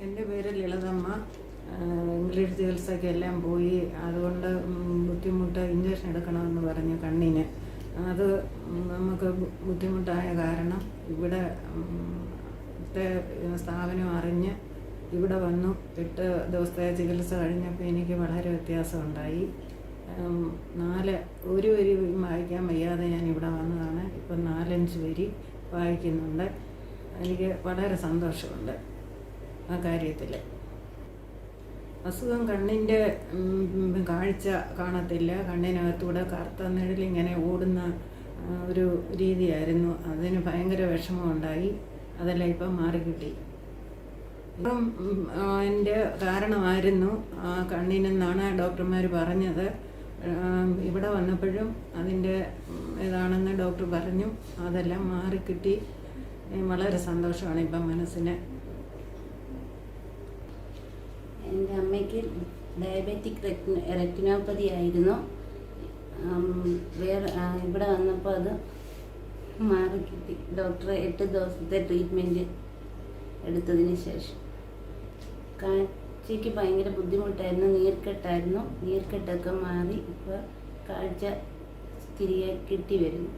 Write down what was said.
എൻ്റെ പേര് ലളിതമ്മ. ഇംഗ്ലീഷ് ചികിത്സയ്ക്കെല്ലാം പോയി. അതുകൊണ്ട് ബുദ്ധിമുട്ട്, ഇഞ്ചക്ഷൻ എടുക്കണമെന്ന് പറഞ്ഞു കണ്ണിന്. അത് നമുക്ക് ബുദ്ധിമുട്ടായ കാരണം ഇവിടെ സ്ഥാപനം അറിഞ്ഞ് ഇവിടെ വന്നു. 8 ദിവസത്തെ ചികിത്സ കഴിഞ്ഞപ്പോൾ എനിക്ക് വളരെ വ്യത്യാസമുണ്ടായി. ഒരു വരി വായിക്കാൻ വയ്യാതെ ഞാൻ ഇവിടെ വന്നതാണ്. ഇപ്പം 4-5 വരി വായിക്കുന്നുണ്ട്. എനിക്ക് വളരെ സന്തോഷമുണ്ട് ആ കാര്യത്തിൽ. അസുഖം കണ്ണിൻ്റെ കാഴ്ച കാണത്തില്ല. കണ്ണിനകത്തൂടെ കറുത്ത നിഴലിങ്ങനെ ഓടുന്ന ഒരു രീതിയായിരുന്നു. അതിന് ഭയങ്കര വിഷമമുണ്ടായി. അതെല്ലാം ഇപ്പം മാറിക്കിട്ടി. ഇപ്പം എൻ്റെ കാരണമായിരുന്നു ആ കണ്ണിനെന്നാണ് ഡോക്ടർമാർ പറഞ്ഞത്. ഇവിടെ വന്നപ്പോഴും അതിൻ്റെ ഇതാണെന്ന് ഡോക്ടർ പറഞ്ഞു. അതെല്ലാം മാറിക്കിട്ടി. വളരെ സന്തോഷമാണ് ഇപ്പം മനസ്സിന്. എൻ്റെ അമ്മയ്ക്ക് ഡയബറ്റിക് റെറ്റിനോപ്പതി ആയിരുന്നു. ഇവിടെ വന്നപ്പോൾ അത് മാറിക്കിട്ടി. ഡോക്ടർ 8 ദിവസത്തെ ട്രീറ്റ്മെൻറ്റ് എടുത്തതിന് ശേഷം കാഴ്ചയ്ക്ക് ഭയങ്കര ബുദ്ധിമുട്ടായിരുന്നു. നീർക്കെട്ടായിരുന്നു. നീർക്കെട്ടൊക്കെ മാറി ഇപ്പോൾ കാഴ്ച തിരികെ കിട്ടി വരുന്നു.